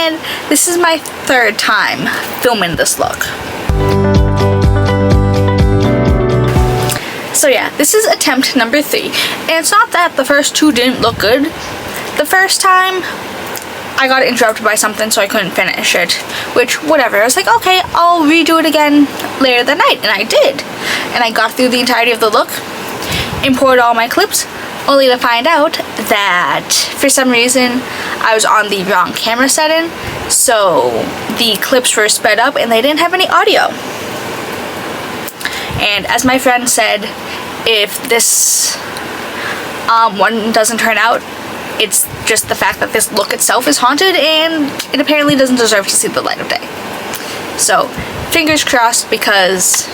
and this is my third time filming this look. So yeah, this is attempt number 3, and it's not that the first 2 didn't look good. The first time I got interrupted by something, so I couldn't finish it, which, whatever. I was like, okay, I'll redo it again later that night, and I did. And I got through the entirety of the look, imported all my clips, only to find out that for some reason I was on the wrong camera setting, so the clips were sped up and they didn't have any audio. And as my friend said, if this one doesn't turn out, it's just the fact that this look itself is haunted and it apparently doesn't deserve to see the light of day. So, fingers crossed because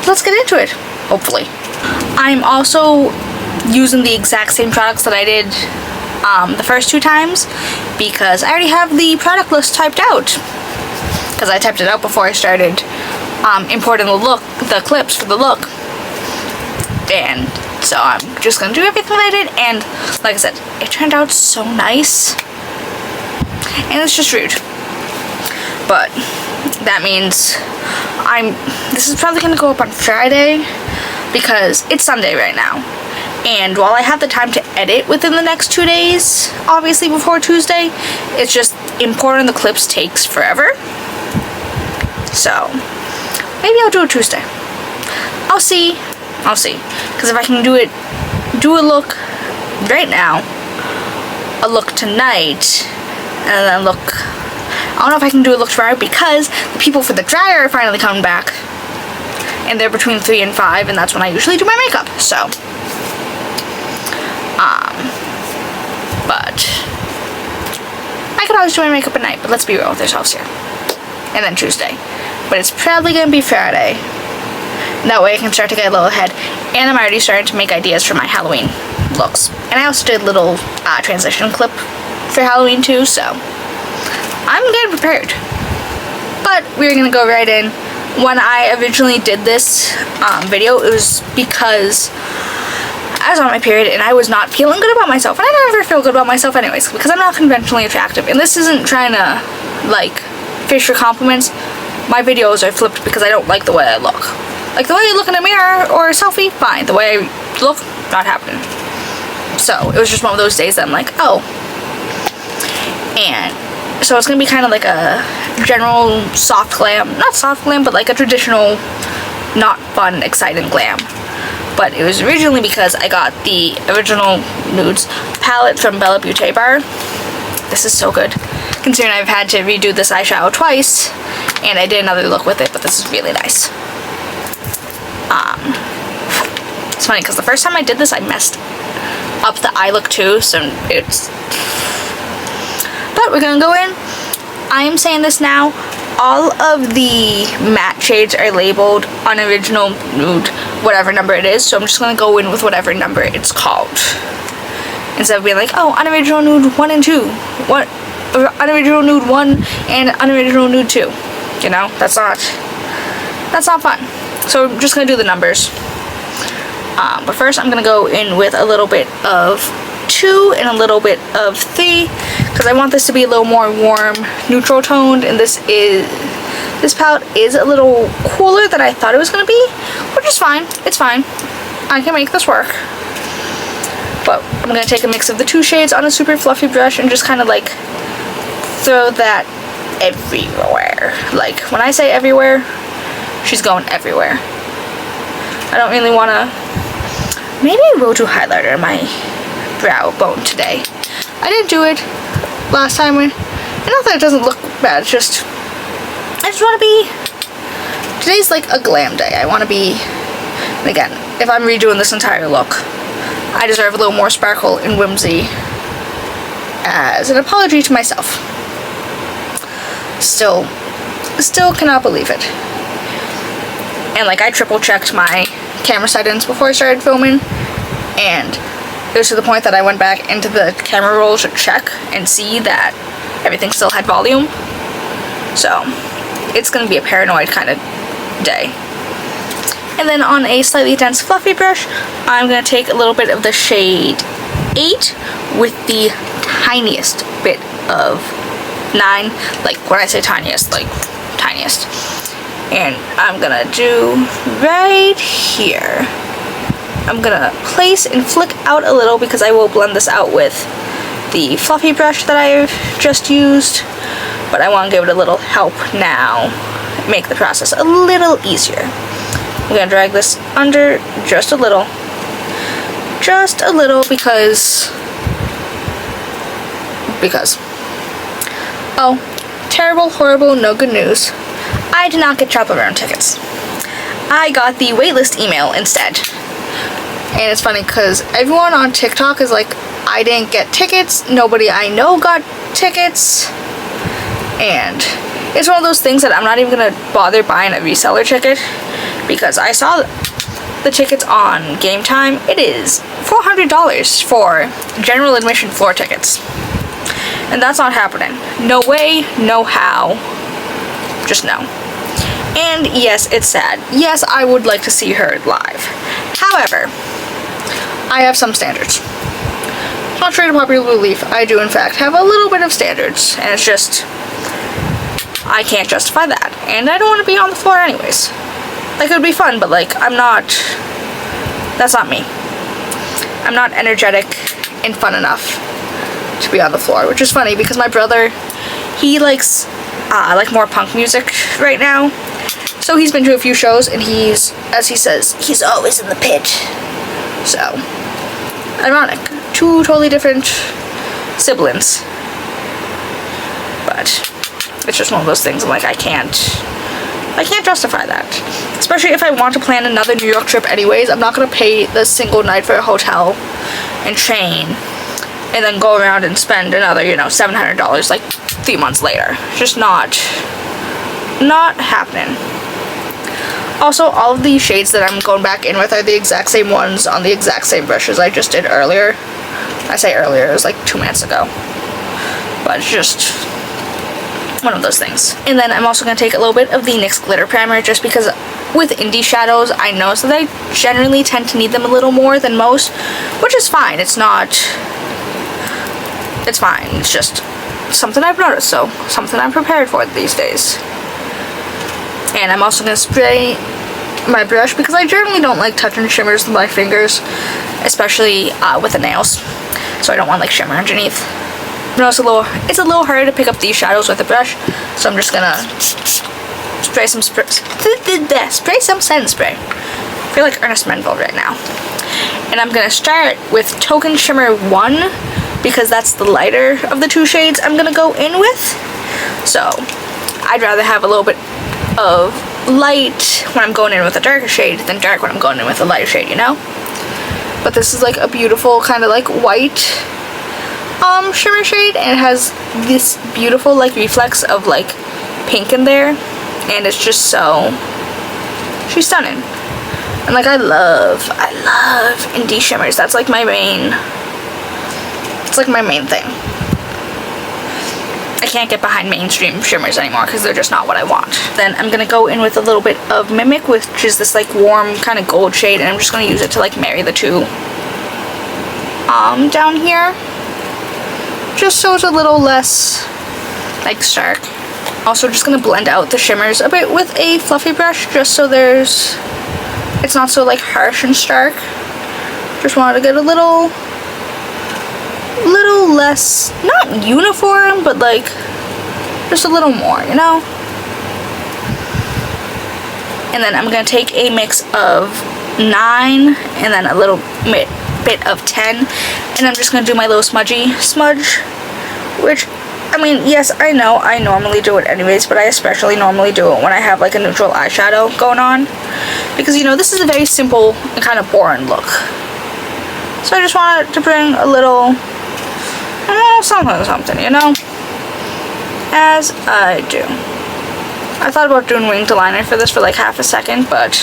let's get into it, hopefully. I'm also using the exact same products that I did the first 2 times because I already have the product list typed out, because I typed it out before I started importing the clips for the look. And so I'm just gonna do everything that I did, and like I said, it turned out so nice, and it's just rude. But that means this is probably gonna go up on Friday because it's Sunday right now, and while I have the time to edit within the next 2 days, obviously before Tuesday, it's just importing the clips takes forever. So maybe I'll do it Tuesday. I'll see, because if I can do a look right now, a look tonight, and then look, I don't know if I can do a look tomorrow because the people for the dryer are finally coming back, and they're between 3 and 5, and that's when I usually do my makeup, so, but, I could always do my makeup at night, but let's be real with ourselves here, and then Tuesday, but it's probably gonna be Friday. That way I can start to get a little ahead, and I'm already starting to make ideas for my Halloween looks. And I also did a little transition clip for Halloween too, so I'm getting prepared. But we're gonna go right in. When I originally did this video, it was because I was on my period and I was not feeling good about myself, and I never feel good about myself anyways because I'm not conventionally attractive. And this isn't trying to like fish for compliments. My videos are flipped because I don't like the way I look. Like, the way you look in a mirror or a selfie, fine. The way I look, not happening. So, it was just one of those days that I'm like, oh. And so it's going to be kind of like a general soft glam. Not soft glam, but like a traditional, not fun, exciting glam. But it was originally because I got the original Nudes palette from Beaute bar. This is so good. Considering I've had to redo this eyeshadow twice, and I did another look with it, but this is really nice. It's funny because the first time I did this I messed up the eye look too, so but we're gonna go in. I am saying this now, all of the matte shades are labeled Unoriginal, Nude, whatever number it is, so I'm just gonna go in with whatever number it's called instead of being like, oh, Unoriginal Nude 1 and 2, what, Unoriginal Nude 1 and Unoriginal Nude 2, you know, that's not fun. So I'm just going to do the numbers. But first I'm going to go in with a little bit of 2 and a little bit of 3. Because I want this to be a little more warm, neutral toned. And this palette is a little cooler than I thought it was going to be. Which is fine. It's fine. I can make this work. But I'm going to take a mix of the 2 shades on a super fluffy brush and just kind of like throw that everywhere. Like when I say everywhere, she's going everywhere. I don't really want to... Maybe I will do highlighter in my brow bone today. I didn't do it last time. And not that it doesn't look bad. It's just... I just want to be... Today's like a glam day. I want to be... And again, if I'm redoing this entire look, I deserve a little more sparkle and whimsy as an apology to myself. Still cannot believe it. And like I triple checked my camera settings before I started filming, and it was to the point that I went back into the camera roll to check and see that everything still had volume. So it's gonna be a paranoid kind of day. And then on a slightly dense fluffy brush, I'm gonna take a little bit of the shade 8 with the tiniest bit of 9. Like, when I say tiniest, like, tiniest. And I'm gonna do right here. I'm gonna place and flick out a little because I will blend this out with the fluffy brush that I've just used. But I want to give it a little help now. Make the process a little easier. I'm gonna drag this under just a little. Just a little because... Oh, terrible, horrible, no good news. I did not get chaperone tickets. I got the waitlist email instead. And it's funny because everyone on TikTok is like, I didn't get tickets, nobody I know got tickets. And it's one of those things that I'm not even going to bother buying a reseller ticket because I saw the tickets on Game Time. It is $400 for general admission floor tickets. And that's not happening. No way, no how. Just no. And yes, it's sad. Yes, I would like to see her live. However, I have some standards. Contrary to popular belief, I do in fact have a little bit of standards. And it's just, I can't justify that. And I don't want to be on the floor anyways. Like, it would be fun, but like, I'm not, that's not me. I'm not energetic and fun enough to be on the floor, which is funny because my brother, he likes like more punk music right now. So he's been to a few shows and he's, as he says, he's always in the pit. So, ironic. 2 totally different siblings. But it's just one of those things I'm like, I can't justify that. Especially if I want to plan another New York trip anyways. I'm not going to pay the single night for a hotel and train and then go around and spend another, you know, $700 like 3 months later. Just not happening. Also, all of these shades that I'm going back in with are the exact same ones on the exact same brushes I just did earlier. I say earlier, it was like 2 minutes ago. But it's just one of those things. And then I'm also going to take a little bit of the NYX glitter primer just because with indie shadows I notice that I generally tend to need them a little more than most, which is fine. It's fine. It's just something I've noticed, so something I'm prepared for these days. And I'm also going to spray my brush because I generally don't like touching shimmers with my fingers, especially with the nails, so I don't want like shimmer underneath. No, it's a little harder to pick up these shadows with a brush, so I'm just gonna spray some setting spray. I feel like Ernest Menville right now. And I'm gonna start with Token Shimmer 1 because that's the lighter of the 2 shades I'm gonna go in with. So I'd rather have a little bit of light when I'm going in with a darker shade than dark when I'm going in with a lighter shade, you know? But this is like a beautiful kind of like white shimmer shade, and it has this beautiful like reflex of like pink in there, and it's just so, she's stunning. And like I love indie shimmers. That's like my main, it's like my main thing. I can't get behind mainstream shimmers anymore because they're just not what I want. Then I'm gonna go in with a little bit of Mimic, which is this like warm kind of gold shade, and I'm just gonna use it to like marry the two down here, just so it's a little less like stark. Also just gonna blend out the shimmers a bit with a fluffy brush just so it's not so like harsh and stark. Just wanted to get a little less, not uniform, but like just a little more, you know? And then I'm gonna take a mix of 9 and then a little bit of 10, and I'm just gonna do my little smudge, which, I mean, yes, I know I normally do it anyways, but I especially normally do it when I have like a neutral eyeshadow going on, because, you know, this is a very simple and kind of boring look. So I just wanted to bring a little, something, you know, as I do. I thought about doing winged liner for this for like half a second, but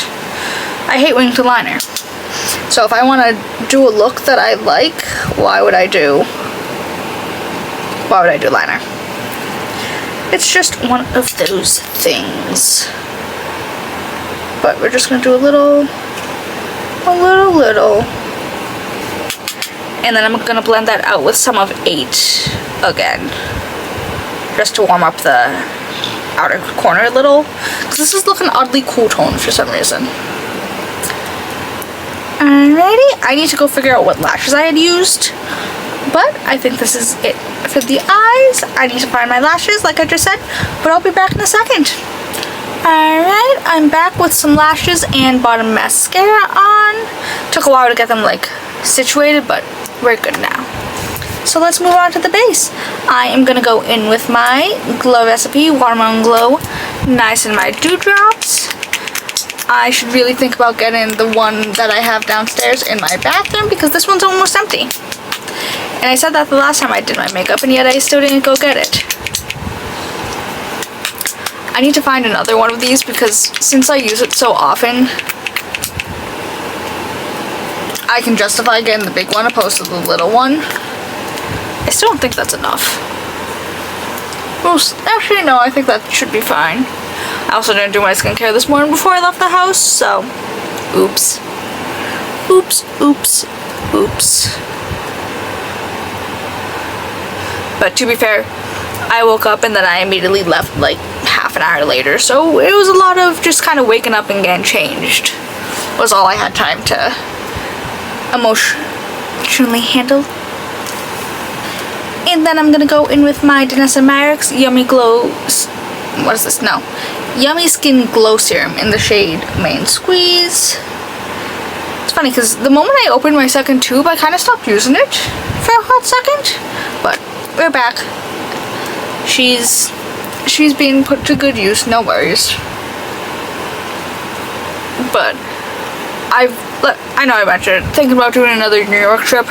I hate winged liner. So if I want to do a look that I like, why would I do liner? It's just one of those things. But we're just gonna do a little. And then I'm gonna blend that out with some of 8 again. just to warm up the outer corner a little. Because this is looking oddly cool tone for some reason. Alrighty, I need to go figure out what lashes I had used. But I think this is it for the eyes. I need to find my lashes, like I just said. But I'll be back in a second. Alright, I'm back with some lashes and bottom mascara on. Took a while to get them like situated, but we're good now. So let's move on to the base. I am going to go in with my Glow Recipe Watermelon Glow Niacinamide Dewdrops. I should really think about getting the one that I have downstairs in my bathroom because this one's almost empty. And I said that the last time I did my makeup and yet I still didn't go get it. I need to find another one of these because since I use it so often, I can justify getting the big one opposed to the little one. I still don't think that's enough. Well, actually no, I think that should be fine. I also didn't do my skincare this morning before I left the house, so oops. Oops, oops, oops. But to be fair, I woke up and then I immediately left like half an hour later, so it was a lot of just kind of waking up and getting changed. Was all I had time to emotionally handle. And then I'm gonna go in with my Danessa Myricks Yummy Glow, what is this? No. Yummy Skin Glow Serum in the shade Main Squeeze. It's funny because the moment I opened my second tube, I kind of stopped using it for a hot second. But we're back. She's being put to good use, no worries. But I know I mentioned thinking about doing another New York trip.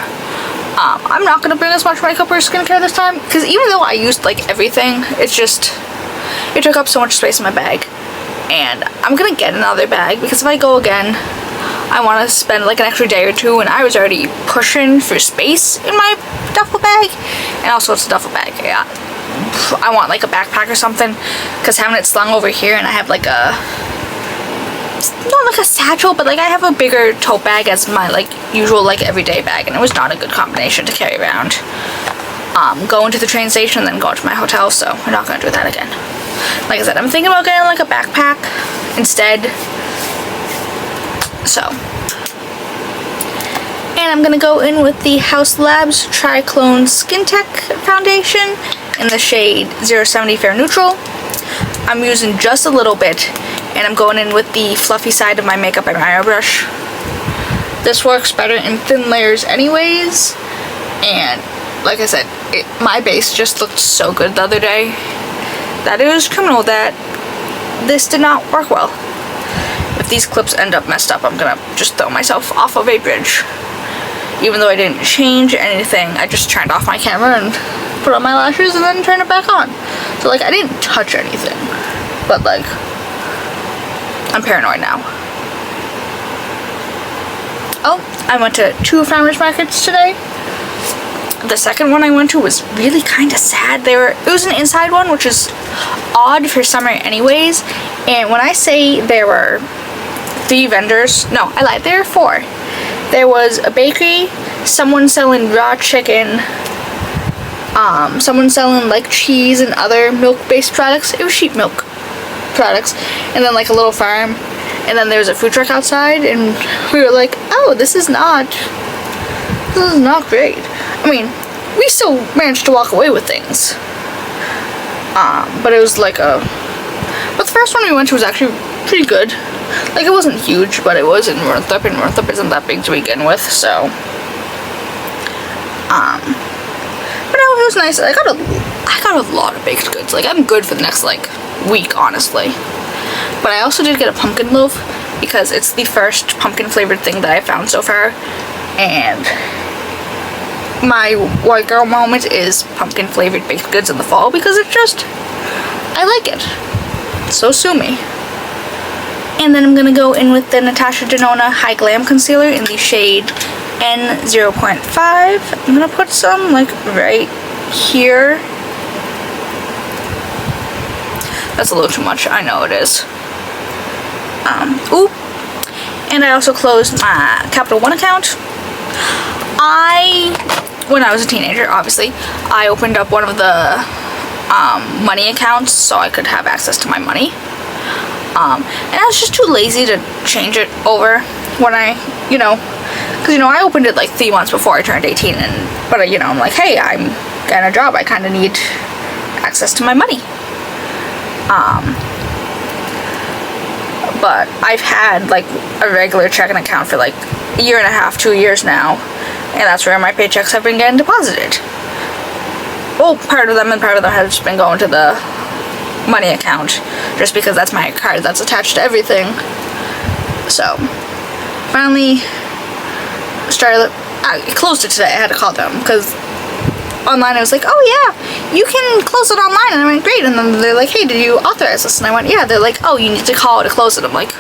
I'm not gonna bring as much makeup or skincare this time because even though I used like everything, it took up so much space in my bag. And I'm gonna get another bag because if I go again, I want to spend like an extra day or two, and I was already pushing for space in my duffel bag. And also it's a duffel bag, yeah. I want like a backpack or something because having it slung over here and I have like not like a satchel, but like I have a bigger tote bag as my like usual like everyday bag, and it was not a good combination to carry around. Going to the train station and then go to my hotel, so we're not gonna do that again. Like I said, I'm thinking about getting like a backpack instead. So, and I'm gonna go in with the Haus Labs Trichlone Skin Tech Foundation in the shade 070 Fair Neutral. I'm using just a little bit, and I'm going in with the fluffy side of my makeup and eyebrow brush. This works better in thin layers anyways, and like I said, my base just looked so good the other day that it was criminal that this did not work well. If these clips end up messed up, I'm gonna just throw myself off of a bridge. Even though I didn't change anything, I just turned off my camera and put on my lashes and then turned it back on. So like I didn't touch anything, but like I'm paranoid now. Oh, I went to 2 farmers markets today. The second one I went to was really kind of sad. It was an inside one, which is odd for summer anyways. And when I say there were 3 vendors, no, I lied, there were 4. There was a bakery, someone selling raw chicken, someone selling like cheese and other milk-based products. It was sheep milk products, and then like a little farm, and then there was a food truck outside, and we were like, oh, this is not great. I mean, we still managed to walk away with things, but it was like but the first one we went to was actually pretty good. Like, it wasn't huge, but it was in Northup, and Northup isn't that big to begin with, so but no, it was nice. I got a lot of baked goods. Like, I'm good for the next like week, honestly. But I also did get a pumpkin loaf because it's the first pumpkin flavored thing that I found so far, and my white girl moment is pumpkin flavored baked goods in the fall because I like it. So sue me. And then I'm gonna go in with the Natasha Denona Hy-Glam concealer in the shade N0.5. I'm gonna put some like right here. That's a little too much, I know it is. Ooh. And I also closed my Capital One account. When I was a teenager, obviously, I opened up one of the money accounts so I could have access to my money. And I was just too lazy to change it over when I, because, I opened it like 3 months before I turned 18, but, I'm like, hey, I'm getting a job, I kind of need access to my money. But I've had, like, a regular checking account for, like, a year and a half, 2 years now, and that's where my paychecks have been getting deposited. Well, part of them has been going to the money account, just because that's my card that's attached to everything. So, finally I closed it today. I had to call them, because online I was like, oh yeah, you can close it online, and I went, great. And then they're like, hey, did you authorize this? And I went, yeah. They're like, oh, you need to call to close it. I'm like,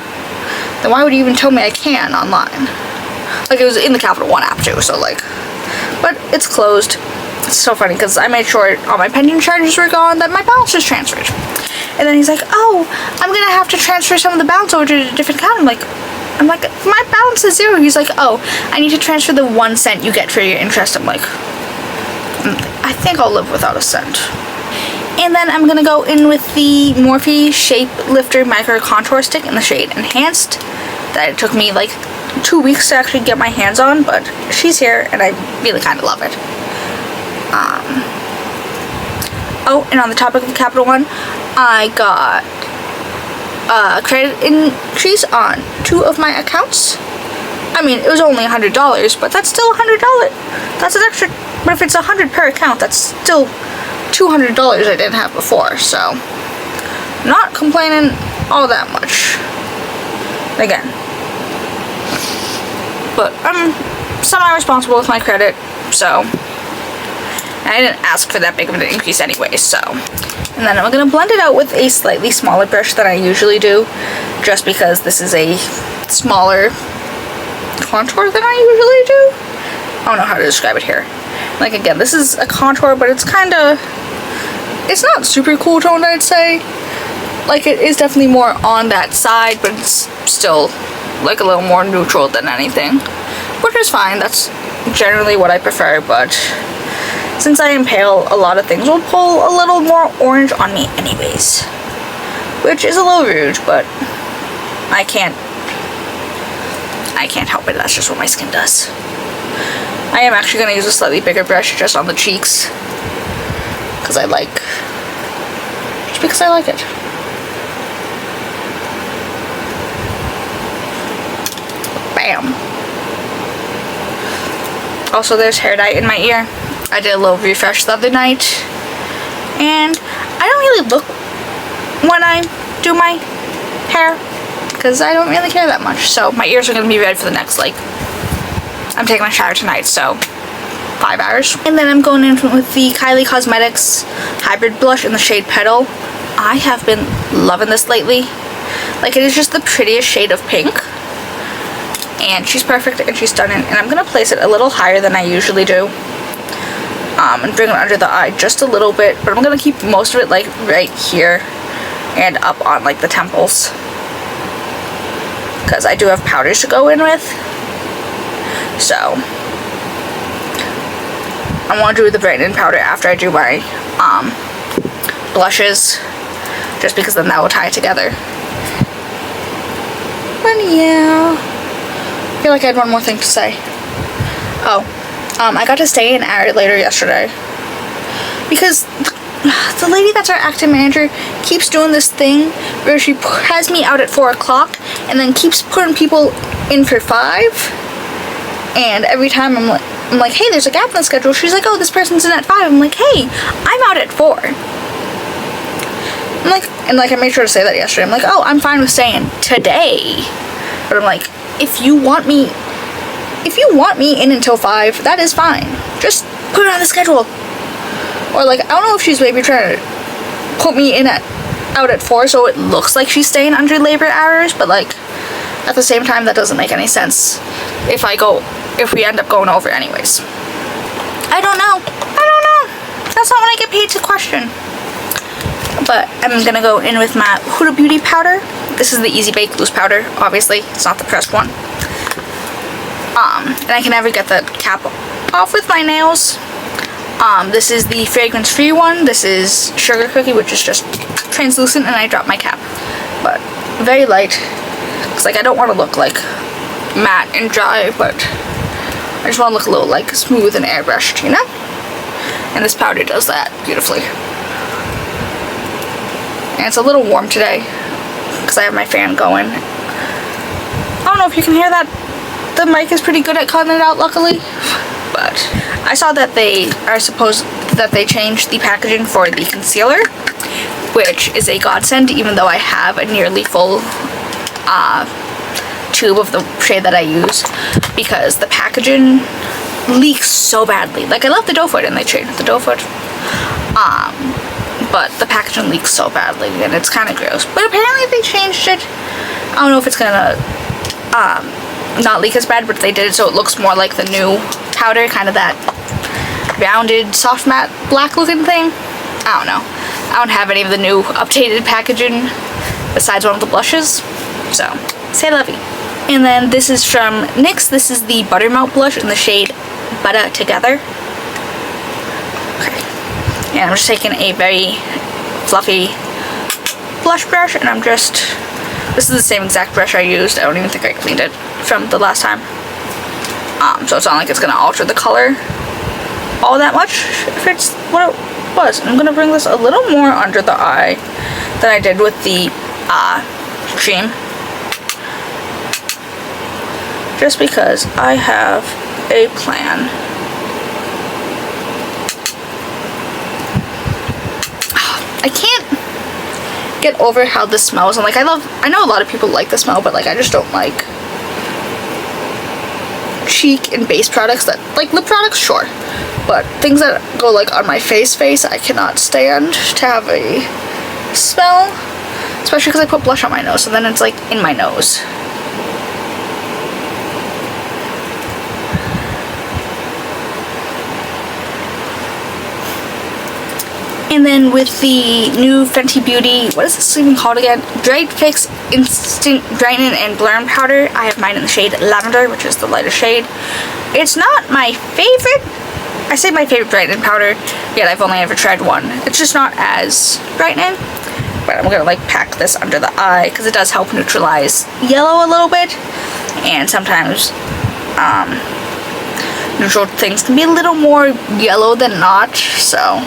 then why would you even tell me I can online? Like, it was in the Capital One app too, so like, but it's closed. It's so funny, because I made sure all my pension charges were gone, that my balance was transferred. And then he's like, oh, I'm gonna have to transfer some of the balance over to a different account. I'm like, my balance is 0. He's like, oh, I need to transfer the 1 cent you get for your interest. I'm like, I think I'll live without a cent. And then I'm gonna go in with the Morphe Shape Lifter Micro Contour Stick in the shade Enhanced. That it took me like 2 weeks to actually get my hands on, but she's here and I really kind of love it. Oh, and on the topic of the Capital One, I got credit increase on 2 of my accounts. I mean, it was only $100, but that's still $100. That's an extra. But if it's $100 per account, that's still $200 I didn't have before. So, not complaining all that much. Again, but I'm semi-responsible with my credit, so. And I didn't ask for that big of an increase anyway, so. And then I'm going to blend it out with a slightly smaller brush than I usually do, just because this is a smaller contour than I usually do. I don't know how to describe it here. Like, again, this is a contour, but it's kind of, it's not super cool toned, I'd say. Like, it is definitely more on that side, but it's still, like, a little more neutral than anything. Which is fine, that's generally what I prefer, but since I am pale, a lot of things will pull a little more orange on me anyways. Which is a little rude, but I can't help it, that's just what my skin does. I am actually going to use a slightly bigger brush just on the cheeks. Just because I like it. Bam. Also, there's hair dye in my ear. I did a little refresh the other night, and I don't really look when I do my hair, because I don't really care that much. So my ears are going to be ready for the next, like, I'm taking my shower tonight, so 5 hours. And then I'm going in with the Kylie Cosmetics Hybrid Blush in the shade Petal. I have been loving this lately. Like, it is just the prettiest shade of pink. And she's perfect and she's stunning. And I'm going to place it a little higher than I usually do. And bring it under the eye just a little bit. But I'm going to keep most of it, like, right here. And up on, like, the temples. Because I do have powders to go in with. So, I want to do the brightening powder after I do my blushes, just because then that will tie it together. But yeah, I feel like I had one more thing to say. Oh, I got to stay an hour later yesterday because the lady that's our active manager keeps doing this thing where she has me out at 4 o'clock and then keeps putting people in for 5. And every time I'm like, hey, there's a gap in the schedule. She's like, oh, this person's in at 5. I'm like, hey, I'm out at 4. I'm like, and like I made sure to say that yesterday. I'm like, oh, I'm fine with staying today. But I'm like, if you want me in until 5, that is fine. Just put it on the schedule. Or like, I don't know if she's maybe trying to put me out at 4 so it looks like she's staying under labor hours, but like, at the same time, that doesn't make any sense if we end up going over anyways. I don't know. That's not what I get paid to question. But I'm gonna go in with my Huda Beauty powder. This is the Easy Bake Loose powder, obviously. It's not the pressed one. And I can never get the cap off with my nails. This is the fragrance-free one. This is Sugar Cookie, which is just translucent, and I dropped my cap. But very light. It's like I don't want to look like matte and dry, but I just want to look a little like smooth and airbrushed, you know? And this powder does that beautifully. And it's a little warm today because I have my fan going. I don't know if you can hear that. The mic is pretty good at cutting it out, luckily. But I saw that they changed the packaging for the concealer, which is a godsend, even though I have a nearly full tube of the shade that I use, because the packaging leaks so badly. Like, I love the doe foot and they changed the doe foot, but the packaging leaks so badly and it's kind of gross. But apparently they changed it. I don't know if it's gonna not leak as bad, but they did it so it looks more like the new powder, kind of that rounded soft matte black looking thing. I don't know. I don't have any of the new updated packaging besides one of the blushes, so say lovey. And then this is from NYX. This is the Buttermelt blush in the shade Butter Together. Okay. And I'm just taking a very fluffy blush brush, and I'm just, this is the same exact brush I used. I don't even think I cleaned it from the last time. So it's not like it's gonna alter the color all that much if it's what it was. I'm gonna bring this a little more under the eye than I did with the cream, just because I have a plan. I can't get over how this smells, and like I know a lot of people like the smell, but like I just don't like cheek and base products that, like lip products, sure, but things that go like on my face I cannot stand to have a smell, especially because I put blush on my nose, so then it's like in my nose. And then with the new Fenty Beauty, what is this even called again? Bright Fix Instant Brightening and Blur Powder. I have mine in the shade Lavender, which is the lighter shade. It's not my favorite. I say my favorite brightening powder, yet I've only ever tried one. It's just not as brightening. But I'm gonna like pack this under the eye because it does help neutralize yellow a little bit. And sometimes neutral things can be a little more yellow than not, so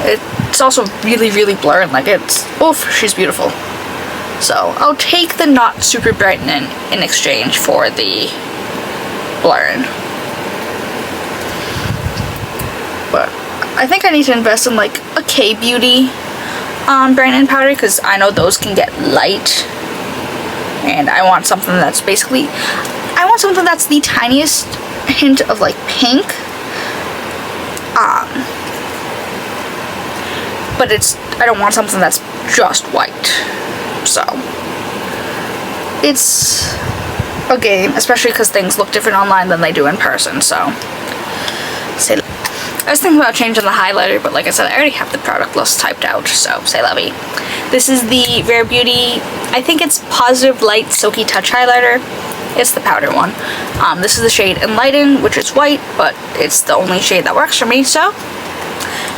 it's also really, really blurred. Like it's, oof, she's beautiful. So I'll take the not super brightening in exchange for the blurring. But I think I need to invest in like a K-Beauty brightening powder, because I know those can get light. And I want something that's basically, I want something that's the tiniest hint of like pink. But I don't want something that's just white. So it's a game, especially because things look different online than they do in person. So I was thinking about changing the highlighter, but like I said, I already have the product list typed out, so say lovey. This is the Rare Beauty, I think it's Positive Light Silky Touch Highlighter. It's the powder one. This is the shade Enlighten, which is white, but it's the only shade that works for me, so.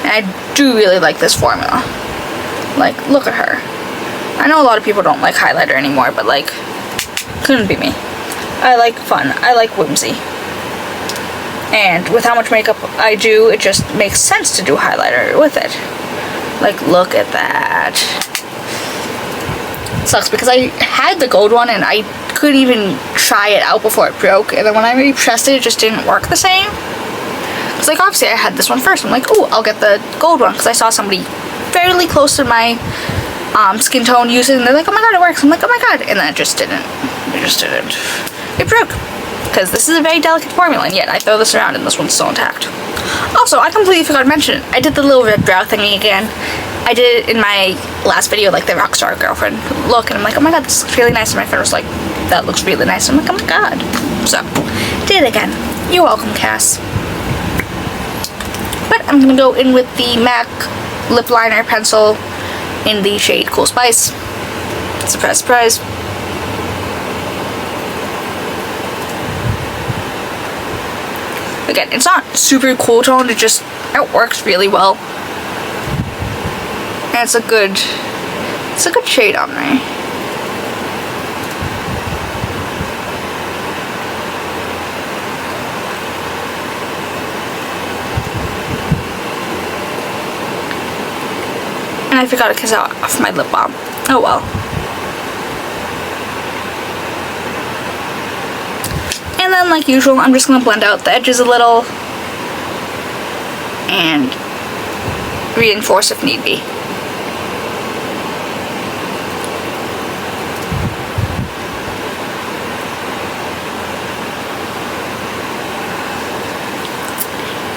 And I do really like this formula. Like, look at her. I know a lot of people don't like highlighter anymore, but like, couldn't be me. I like fun. I like whimsy. And with how much makeup I do, it just makes sense to do highlighter with it. Like, look at that. It sucks because I had the gold one and I couldn't even try it out before it broke. And then when I repressed it, it just didn't work the same. It's like, obviously I had this one first. I'm like, oh, I'll get the gold one, because I saw somebody fairly close to my skin tone use it, and they're like, oh my god, it works. I'm like, oh my god, and then it just didn't. It just didn't. It broke, because this is a very delicate formula, and yet I throw this around and this one's still intact. Also, I completely forgot to mention it. I did the little red brow thingy again. I did it in my last video, like the Rockstar Girlfriend look, and I'm like, oh my god, this looks really nice, and my friend was like, that looks really nice. I'm like, oh my god. So, did it again. You're welcome, Cass. But I'm gonna go in with the MAC lip liner pencil in the shade Cool Spice. Surprise, surprise. Again, it's not super cool toned, it just It works really well. And it's a good shade on me. And I forgot to kiss out off my lip balm. Oh well. And then, like usual, I'm just going to blend out the edges a little and reinforce if need be.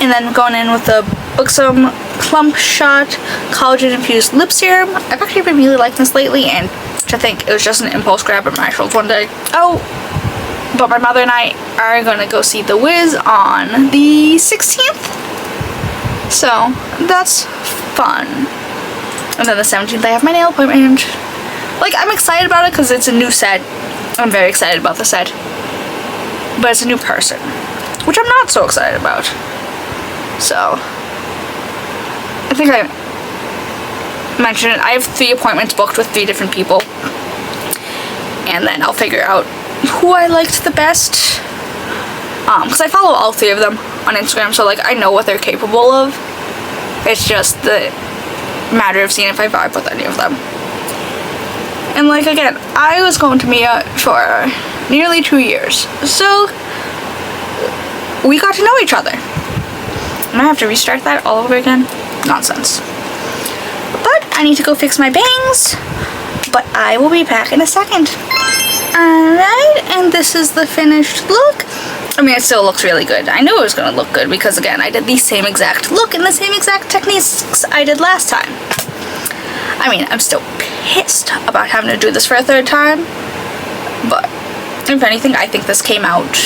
And then going in with the Buxom Plump Shot Collagen Infused Lip Serum. I've actually been really liking this lately, and I think it was just an impulse grab at my shelves one day. Oh, but my mother and I are going to go see The Wiz on the 16th. So, that's fun. And then the 17th I have my nail appointment. Like, I'm excited about it because it's a new set. I'm very excited about the set. But it's a new person, which I'm not so excited about. So, I think I mentioned it. I have 3 appointments booked with 3 different people. And then I'll figure out who I liked the best. Because I follow all 3 of them on Instagram, so like I know what they're capable of. It's just the matter of seeing if I vibe with any of them. And like again, I was going to Mia for nearly 2 years. So we got to know each other. Am I have to restart that all over again? Nonsense. But I need to go fix my bangs. But I will be back in a second. Alright, and this is the finished look. I mean, it still looks really good. I knew it was going to look good because, again, I did the same exact look and the same exact techniques I did last time. I mean, I'm still pissed about having to do this for a 3rd time. But, if anything, I think this came out...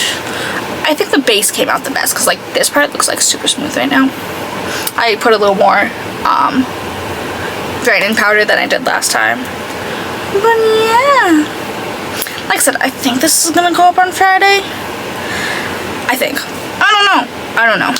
I think the base came out the best because, like, this part looks, like, super smooth right now. I put a little more, brightening powder than I did last time. But, yeah. Like I said, I think this is gonna go up on Friday. I think. I don't know.